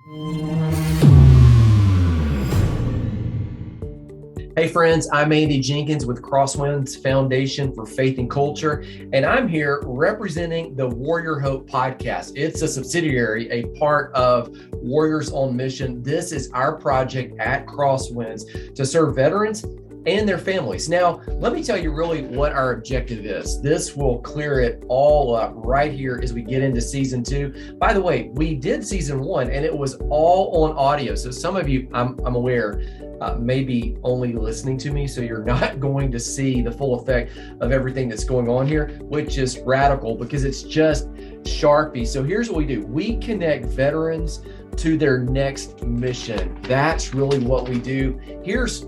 Hey friends, I'm Andy Jenkins with Crosswinds Foundation for Faith and Culture, and I'm here representing the Warrior Hope podcast. It's a subsidiary, a part of Warriors on Mission. This is our project at Crosswinds to serve veterans and their families. Now, let me tell you really what our objective is. This will clear it all up right here as we get into season 2. By the way, we did season 1 and it was all on audio. So some of you, I'm aware, maybe only listening to me, so you're not going to see the full effect of everything that's going on here, which is radical because it's just Sharpie. So here's what we do. We connect veterans to their next mission. That's really what we do. Here's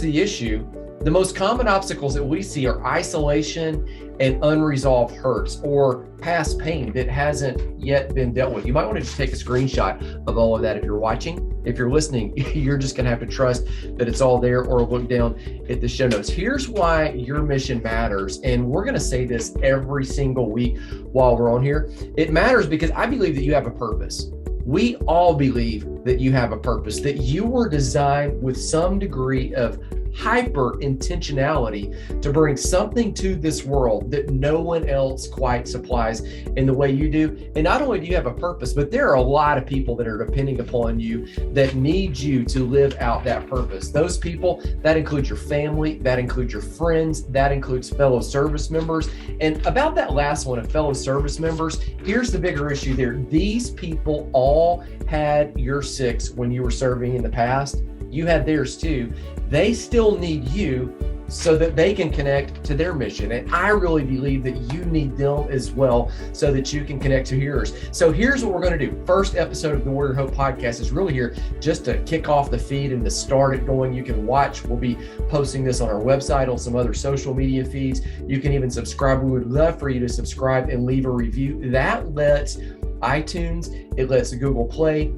the issue. The most common obstacles that we see are isolation and unresolved hurts or past pain that hasn't yet been dealt with. You might want to just take a screenshot of all of that if you're watching. If you're listening, you're just going to have to trust that it's all there or look down at the show notes. Here's why your mission matters. And we're going to say this every single week while we're on here. It matters because I believe that you have a purpose. We all believe that you have a purpose, that you were designed with some degree of hyper intentionality to bring something to this world that no one else quite supplies in the way you do. And not only do you have a purpose, but there are a lot of people that are depending upon you that need you to live out that purpose. Those people, that includes your family, that includes your friends, that includes fellow service members. And about that last one of fellow service members, here's the bigger issue there. These people all had your 6 when you were serving in the past. You had theirs too. They still need you so that they can connect to their mission. And I really believe that you need them as well so that you can connect to yours. So here's what we're going to do. First episode of the Warrior Hope podcast is really here just to kick off the feed and to start it going. You can watch. We'll be posting this on our website, on some other social media feeds. You can even subscribe. We would love for you to subscribe and leave a review. That lets iTunes, it lets Google Play,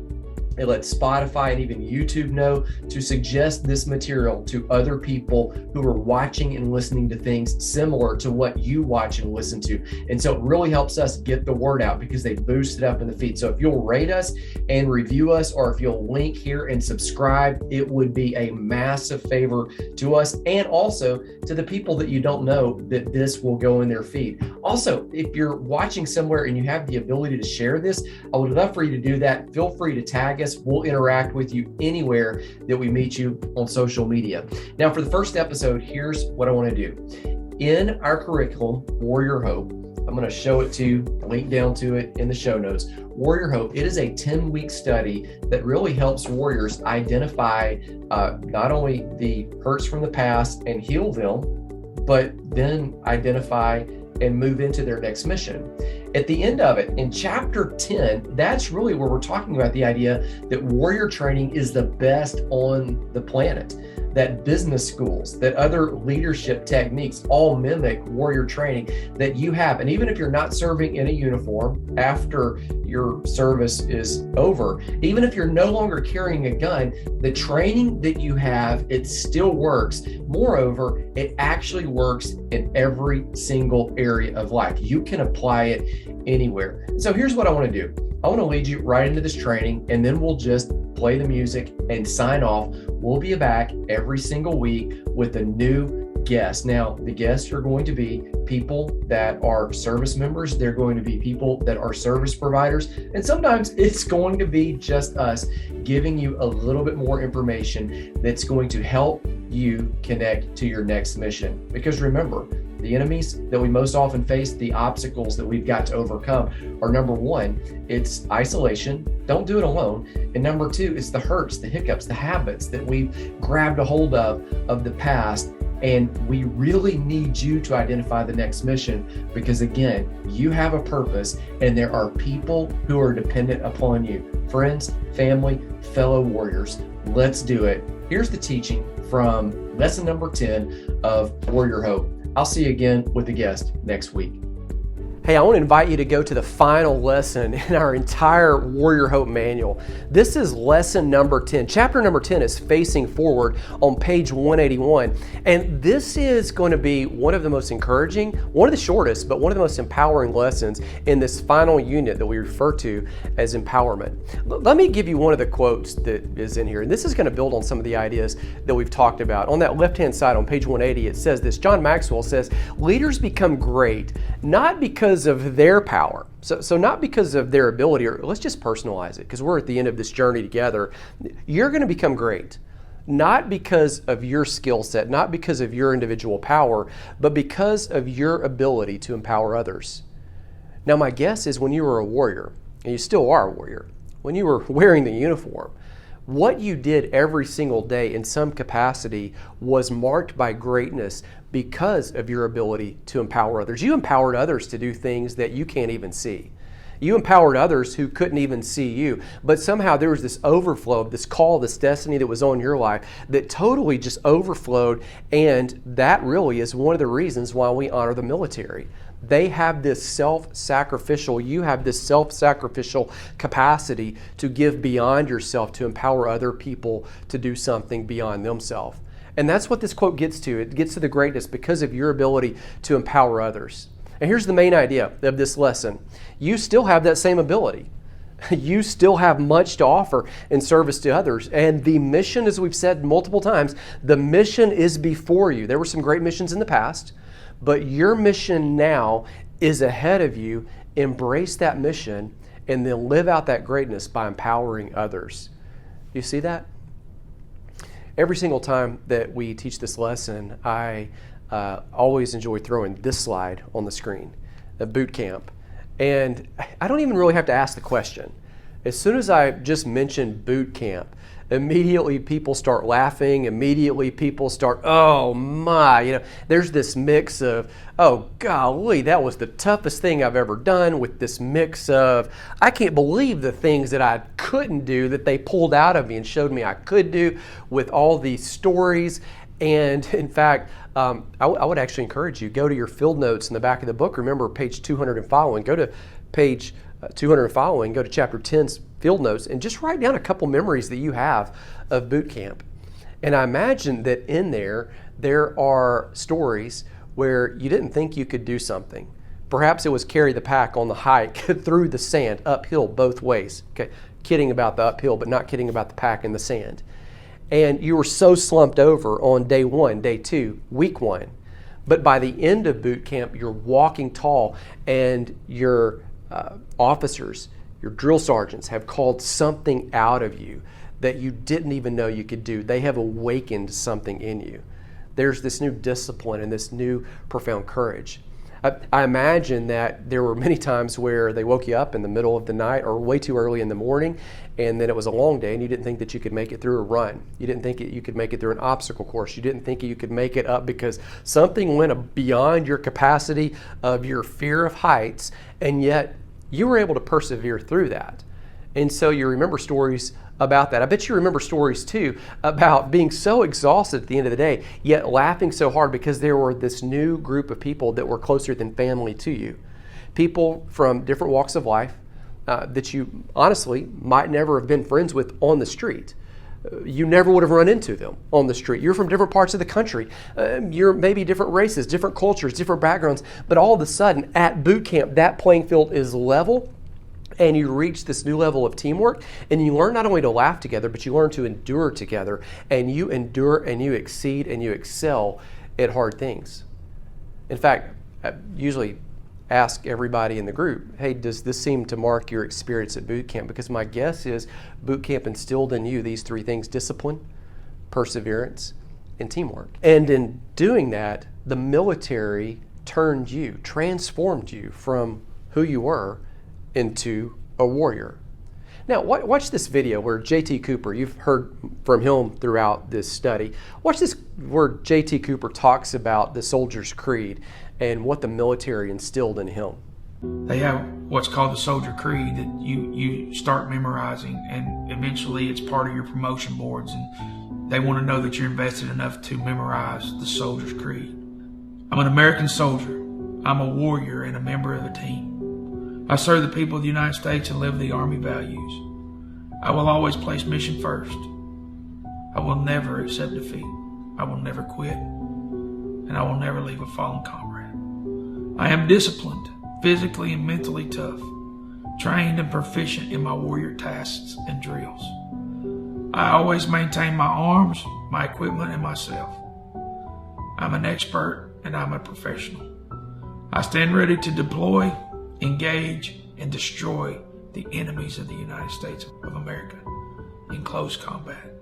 it lets Spotify and even YouTube know to suggest this material to other people who are watching and listening to things similar to what you watch and listen to. And so it really helps us get the word out because they boost it up in the feed. So if you'll rate us and review us, or if you'll link here and subscribe, it would be a massive favor to us and also to the people that you don't know that this will go in their feed. Also, if you're watching somewhere and you have the ability to share this, I would love for you to do that. Feel free to tag us. We'll interact with you anywhere that we meet you on social media. Now, for the first episode, here's what I want to do. In our curriculum, Warrior Hope, I'm going to show it to you, link down to it in the show notes. Warrior Hope, it is a 10-week study that really helps warriors identify not only the hurts from the past and heal them, but then identify and move into their next mission. At the end of it, in chapter 10, that's really where we're talking about the idea that warrior training is the best on the planet, that business schools, that other leadership techniques all mimic warrior training that you have. And even if you're not serving in a uniform after your service is over, even if you're no longer carrying a gun, the training that you have, it still works. Moreover, it actually works in every single area of life. You can apply it anywhere. So here's what I want to do. I want to lead you right into this training, and then we'll just play the music and sign off. We'll be back every single week with a new guest. Now, the guests are going to be people that are service members. They're going to be people that are service providers. And sometimes it's going to be just us giving you a little bit more information that's going to help you connect to your next mission. Because remember, the enemies that we most often face, the obstacles that we've got to overcome are, number 1, it's isolation. Don't do it alone. And number 2, it's the hurts, the hiccups, the habits that we've grabbed a hold of the past. And we really need you to identify the next mission because, again, you have a purpose and there are people who are dependent upon you. Friends, family, fellow warriors. Let's do it. Here's the teaching from lesson number 10 of Warrior Hope. I'll see you again with the guest next week. Hey, I want to invite you to go to the final lesson in our entire Warrior Hope manual. This is lesson number 10. Chapter number 10 is facing forward on page 181. And this is going to be one of the most encouraging, one of the shortest, but one of the most empowering lessons in this final unit that we refer to as empowerment. Let me give you one of the quotes that is in here. And this is going to build on some of the ideas that we've talked about. On that left-hand side on page 180, it says this. John Maxwell says, leaders become great not because of their power. So not because of their ability, or let's just personalize it because we're at the end of this journey together. You're going to become great, not because of your skill set, not because of your individual power, but because of your ability to empower others. Now, my guess is when you were a warrior, and you still are a warrior, when you were wearing the uniform, what you did every single day in some capacity was marked by greatness because of your ability to empower others. You empowered others to do things that you can't even see. You empowered others who couldn't even see you, but somehow there was this overflow of this call, this destiny that was on your life that totally just overflowed, and that really is one of the reasons why we honor the military. They have this self-sacrificial, you have this self-sacrificial capacity to give beyond yourself, to empower other people to do something beyond themselves. And that's what this quote gets to. It gets to the greatness because of your ability to empower others. And here's the main idea of this lesson. You still have that same ability. You still have much to offer in service to others. And the mission, as we've said multiple times, the mission is before you. There were some great missions in the past, but your mission now is ahead of you. Embrace that mission and then live out that greatness by empowering others. You see that? Every single time that we teach this lesson, I always enjoy throwing this slide on the screen, a boot camp. And I don't even really have to ask the question. As soon as I just mention boot camp, immediately people start laughing, immediately people start, oh my, there's this mix of, oh golly, that was the toughest thing I've ever done, with this mix of, I can't believe the things that I couldn't do that they pulled out of me and showed me I could do, with all these stories. And in fact, I would actually encourage you, go to your field notes in the back of the book. Remember page 200 and following. Go to page 200 and following, go to chapter 10's field notes, and just write down a couple memories that you have of boot camp. And I imagine that in there are stories where you didn't think you could do something. Perhaps it was carry the pack on the hike through the sand, uphill both ways. Okay, kidding about the uphill, but not kidding about the pack in the sand. And you were so slumped over on day 1, day 2, week 1. But by the end of boot camp, you're walking tall, and your officers, your drill sergeants have called something out of you that you didn't even know you could do. They have awakened something in you. There's this new discipline and this new profound courage. I imagine that there were many times where they woke you up in the middle of the night or way too early in the morning, and then it was a long day and you didn't think that you could make it through a run. You didn't think you could make it through an obstacle course. You didn't think you could make it up because something went beyond your capacity of your fear of heights, and yet you were able to persevere through that. And so you remember stories about that. I bet you remember stories too about being so exhausted at the end of the day, yet laughing so hard because there were this new group of people that were closer than family to you. People from different walks of life that you honestly might never have been friends with on the street. You never would have run into them on the street. You're from different parts of the country. You're maybe different races, different cultures, different backgrounds, but all of a sudden at boot camp, that playing field is level, and you reach this new level of teamwork, and you learn not only to laugh together, but you learn to endure together, and you endure and you exceed and you excel at hard things. In fact, I usually ask everybody in the group, hey, does this seem to mark your experience at boot camp? Because my guess is boot camp instilled in you these 3 things: discipline, perseverance, and teamwork. And in doing that, the military transformed you from who you were into a warrior. Now, watch this video where J.T. Cooper, you've heard from him throughout this study. Watch this where J.T. Cooper talks about the soldier's creed and what the military instilled in him. They have what's called the soldier creed that you start memorizing, and eventually it's part of your promotion boards, and they want to know that you're invested enough to memorize the soldier's creed. I'm an American soldier. I'm a warrior and a member of a team. I serve the people of the United States and live the Army values. I will always place mission first. I will never accept defeat. I will never quit. And I will never leave a fallen comrade. I am disciplined, physically and mentally tough, trained and proficient in my warrior tasks and drills. I always maintain my arms, my equipment, and myself. I'm an expert and I'm a professional. I stand ready to deploy, engage, and destroy the enemies of the United States of America in close combat.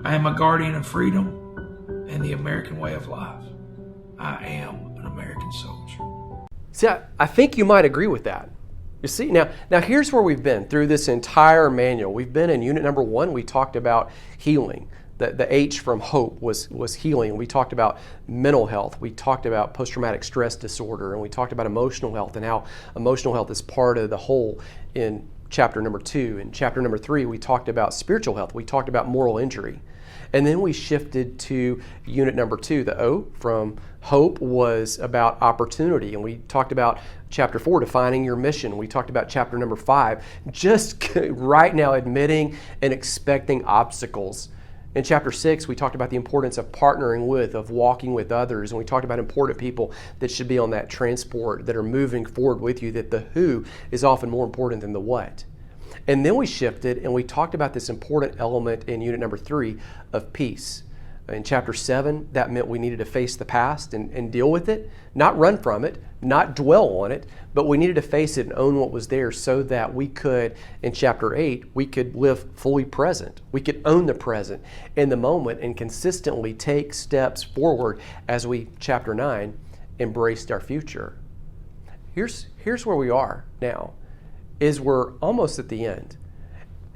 I am a guardian of freedom and the American way of life. I am an American soldier. See, I think you might agree with that. You see, now here's where we've been through this entire manual. We've been in unit number 1. We talked about healing. The H from hope was healing. We talked about mental health. We talked about post-traumatic stress disorder, and we talked about emotional health and how emotional health is part of the whole in chapter number 2. In chapter number 3, we talked about spiritual health. We talked about moral injury. And then we shifted to unit number 2. The O from hope was about opportunity. And we talked about chapter 4, defining your mission. We talked about chapter number 5, just right now admitting and expecting obstacles. In chapter 6, we talked about the importance of partnering with, of walking with others. And we talked about important people that should be on that transport, that are moving forward with you, that the who is often more important than the what. And then we shifted and we talked about this important element in unit number 3 of peace. In chapter 7, that meant we needed to face the past and deal with it, not run from it, not dwell on it, but we needed to face it and own what was there so that we could, in chapter 8, we could live fully present. We could own the present in the moment and consistently take steps forward as we, chapter 9, embraced our future. Here's where we are now, is we're almost at the end.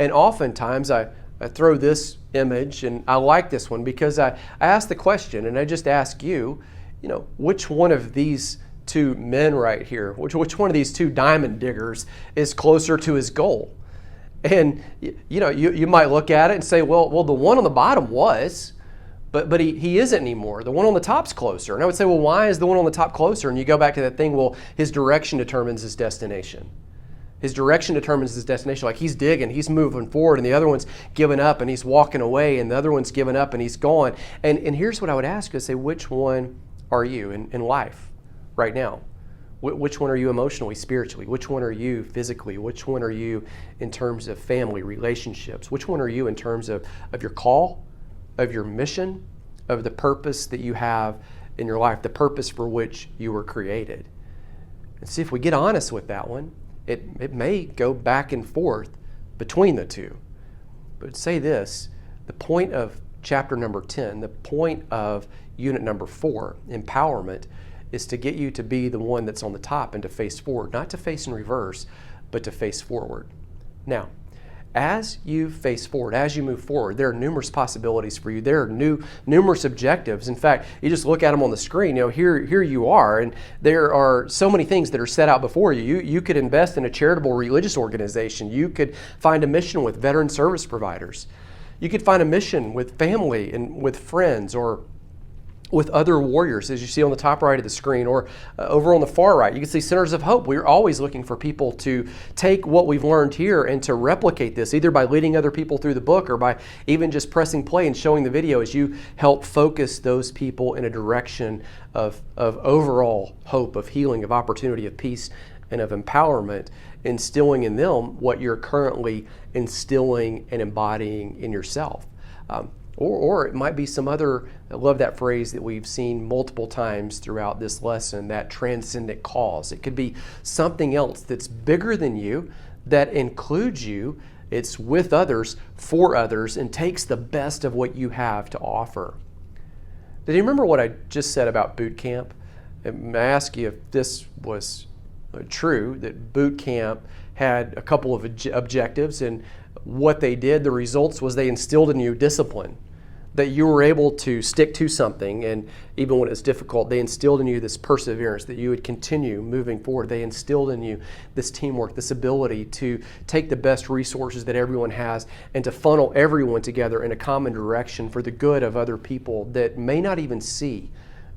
And oftentimes I throw this image, and I like this one because I ask the question, and I just ask you, which one of these two men right here, which one of these two diamond diggers is closer to his goal? And you might look at it and say, well, the one on the bottom was, but he isn't anymore. The one on the top's closer. And I would say, well, why is the one on the top closer? And you go back to that thing, well, his direction determines his destination. His direction determines his destination. Like, he's digging, he's moving forward, and the other one's giving up and he's walking away, and the other one's giving up and he's gone. And here's what I would ask you, say, which one are you in life right now? Which one are you emotionally, spiritually? Which one are you physically? Which one are you in terms of family, relationships? Which one are you in terms of your call, of your mission, of the purpose that you have in your life, the purpose for which you were created? And see, if we get honest with that one, it may go back and forth between the two. But say this, the point of chapter number 10, the point of unit number 4, empowerment, is to get you to be the one that's on the top and to face forward, not to face in reverse, but to face forward. Now, as you face forward, as you move forward, there are numerous possibilities for you. There are numerous objectives. In fact, you just look at them on the screen. Here you are, and there are so many things that are set out before you. You could invest in a charitable religious organization. You could find a mission with veteran service providers. You could find a mission with family and with friends, or with other warriors, as you see on the top right of the screen, or over on the far right, you can see Centers of Hope. We're always looking for people to take what we've learned here and to replicate this, either by leading other people through the book or by even just pressing play and showing the video as you help focus those people in a direction of overall hope, of healing, of opportunity, of peace, and of empowerment, instilling in them what you're currently instilling and embodying in yourself. Or it might be some other, I love that phrase that we've seen multiple times throughout this lesson, that transcendent cause. It could be something else that's bigger than you, that includes you, it's with others, for others, and takes the best of what you have to offer. Did you remember what I just said about boot camp? And I ask you if this was true, that boot camp had a couple of objectives, and what they did, the results was they instilled in you discipline, that you were able to stick to something, and even when it's difficult, they instilled in you this perseverance, that you would continue moving forward. They instilled in you this teamwork, this ability to take the best resources that everyone has and to funnel everyone together in a common direction for the good of other people that may not even see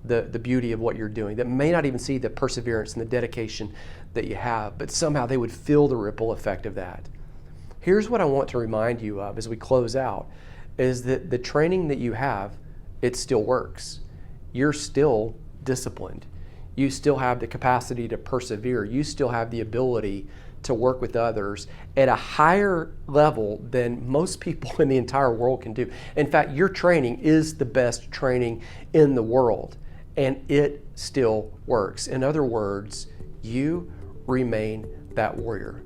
the beauty of what you're doing, that may not even see the perseverance and the dedication that you have, but somehow they would feel the ripple effect of that. Here's what I want to remind you of as we close out, is that the training that you have, it still works. You're still disciplined. You still have the capacity to persevere. You still have the ability to work with others at a higher level than most people in the entire world can do. In fact, your training is the best training in the world, and it still works. In other words, you remain that warrior.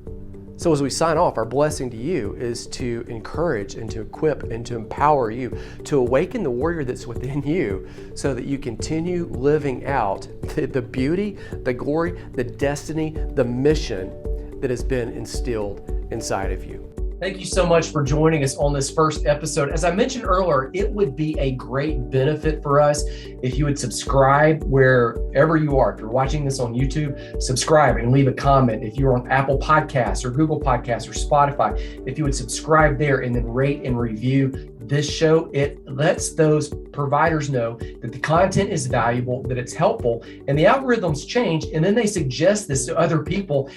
So as we sign off, our blessing to you is to encourage and to equip and to empower you to awaken the warrior that's within you so that you continue living out the beauty, the glory, the destiny, the mission that has been instilled inside of you. Thank you so much for joining us on this first episode. As I mentioned earlier, it would be a great benefit for us if you would subscribe wherever you are. If you're watching this on YouTube, subscribe and leave a comment. If you're on Apple Podcasts or Google Podcasts or Spotify, if you would subscribe there and then rate and review this show, it lets those providers know that the content is valuable, that it's helpful, and the algorithms change, and then they suggest this to other people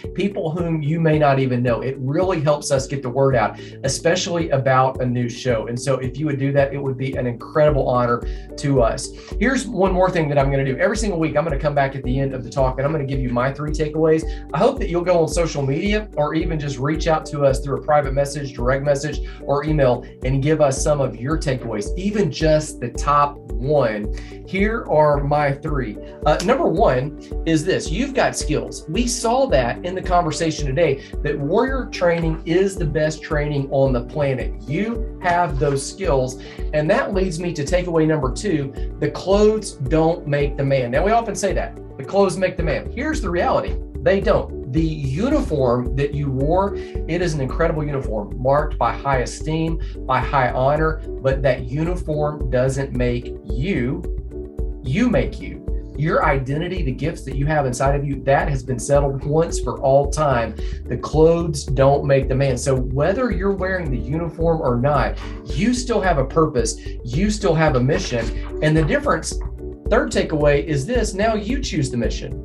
whom you may not even know. It really helps us get the word out, especially about a new show. And so if you would do that, it would be an incredible honor to us. Here's one more thing that I'm going to do. Every single week, I'm going to come back at the end of the talk, and I'm going to give you my 3 takeaways. I hope that you'll go on social media or even just reach out to us through a private message, direct message, or email and give us some of your takeaways, even just the top 1. Here are my 3. Number 1 is this: you've got skills. We saw that in the conversation today, that warrior training is the best training on the planet. You have those skills. And that leads me to takeaway number 2: the clothes don't make the man. Now, we often say that the clothes make the man. Here's the reality: they don't. The uniform that you wore, it is an incredible uniform marked by high esteem, by high honor, but that uniform doesn't make you. You make you. Your identity, the gifts that you have inside of you, that has been settled once for all time. The clothes don't make the man. So whether you're wearing the uniform or not, you still have a purpose. You still have a mission. And the difference, third takeaway, is this: now you choose the mission.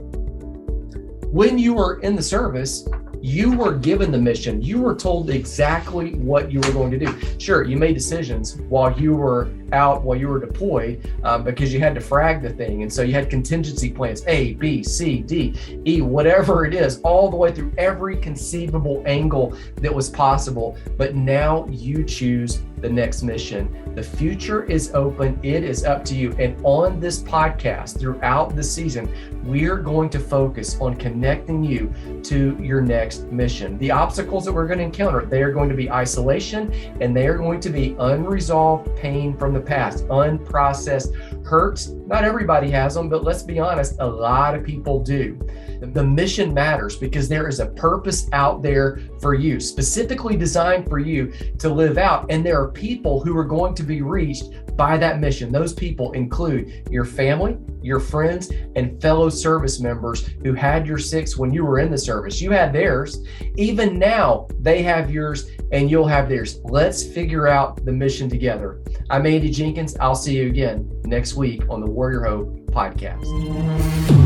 When you were in the service, you were given the mission. You were told exactly what you were going to do. Sure, you made decisions while you were out, while you were deployed, because you had to frag the thing. And so you had contingency plans, A, B, C, D, E, whatever it is, all the way through every conceivable angle that was possible. But now you choose the next mission. The future is open. It is up to you. And on this podcast, throughout the season, we're going to focus on connecting you to your next mission. The obstacles that we're going to encounter, they are going to be isolation, and they are going to be unresolved pain from the past, unprocessed hurts. Not everybody has them, but let's be honest, a lot of people do. The mission matters because there is a purpose out there for you, specifically designed for you to live out. And there are people who are going to be reached by that mission. Those people include your family, your friends, and fellow service members who had your 6 when you were in the service. You had theirs. Even now, they have yours and you'll have theirs. Let's figure out the mission together. I'm Andy Jenkins. I'll see you again next week on the Warrior Hope podcast.